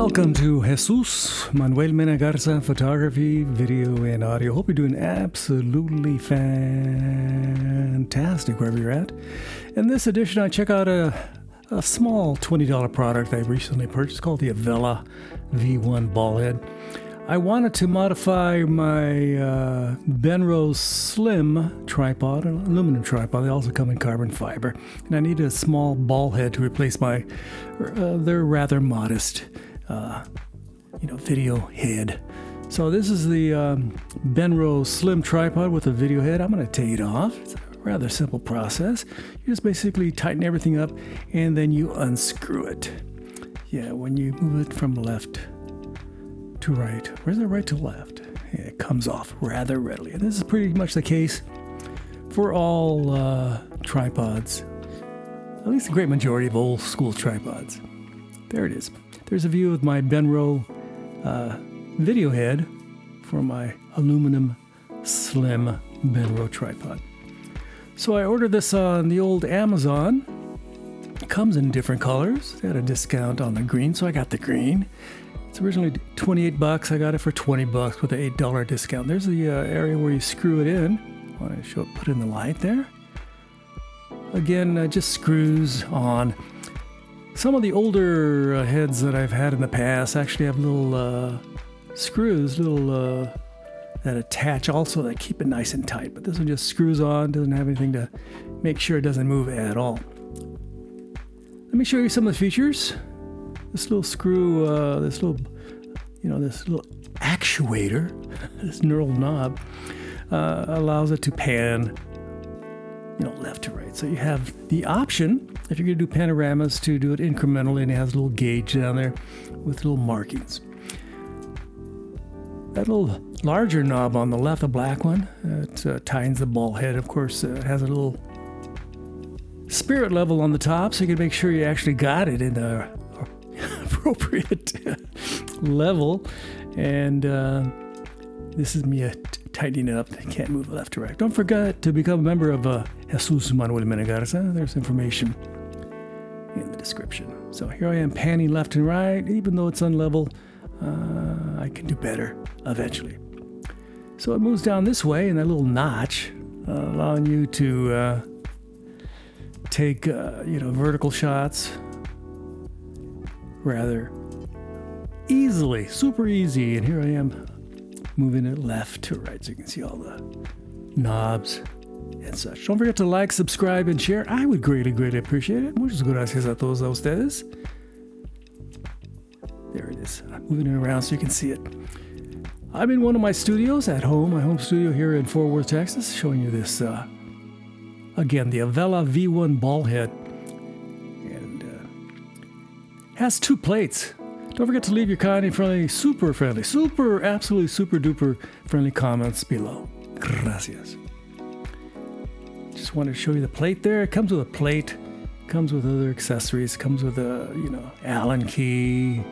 Welcome to Jesús Manuel Mena Garza Photography, video and audio. Hope you're doing absolutely fantastic wherever you're at. In this edition, I check out a small $20 product I recently purchased called the Avella V1 Ballhead. I wanted to modify my Benro Slim tripod, an aluminum tripod. They also come in carbon fiber. And I needed a small ball head to replace my, they're rather modest, video head. So this is the Benro Slim tripod with a video head. I'm going to take it off. It's a rather simple process. You just basically tighten everything up and then you unscrew it. Yeah, when you move it from left to right. Where's it right to left? Yeah, it comes off rather readily. And this is pretty much the case for all tripods. At least the great majority of old school tripods. There it is. There's a view of my Benro video head for my aluminum slim Benro tripod. So I ordered this on the old Amazon. It comes in different colors. They had a discount on the green, so I got the green. It's originally $28. I got it for $20 with an $8 discount. There's the area where you screw it in. I want to put it in the light there. Again, just screws on. Some of the older heads that I've had in the past actually have little screws, that attach also that keep it nice and tight. But this one just screws on, doesn't have anything to make sure it doesn't move at all. Let me show you some of the features. This little screw, this little actuator, this knurled knob, allows it to pan, left to right. So you have the option, if you're going to do panoramas, to do it incrementally, and it has a little gauge down there with little markings. That little larger knob on the left, the black one, it tightens the ball head. Of course, it has a little spirit level on the top, so you can make sure you actually got it in the appropriate level. And this is me tightening it up. I can't move left to right. Don't forget to become a member of Jesús Manuel Mena Garza. There's information in the description. So here I am panning left and right. Even though it's unlevel, I can do better eventually. So it moves down this way in that little notch, allowing you to take vertical shots rather easily, super easy. And here I am moving it left to right, so you can see all the knobs and such. Don't forget to like, subscribe, and share. I would greatly appreciate it. Muchas gracias a todos ustedes. There it is. I'm moving it around so you can see it. I'm in one of my studios at home, my home studio here in Fort Worth, Texas, showing you this, again, the Avella V1 Ballhead. And has two plates. Don't forget to leave your kind and friendly, absolutely super duper friendly comments below. Gracias. Just wanted to show you the plate there. It comes with a plate, comes with other accessories, comes with a, Allen key,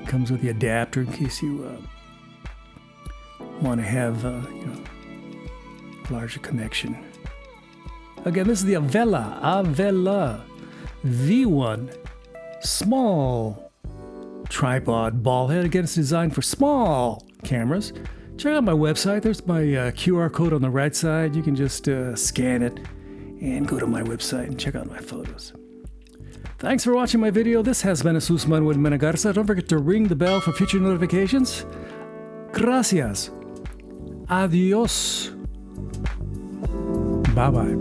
comes with the adapter in case you want to have, larger connection. Again, this is the Avella V1 small tripod ball head. Again, it's designed for small cameras. Check out my website. There's my QR code on the right side. You can just scan it and go to my website and check out my photos. Thanks for watching my video. This has been Jesús Manuel Mena Garza. Don't forget to ring the bell for future notifications. Gracias. Adios. Bye-bye.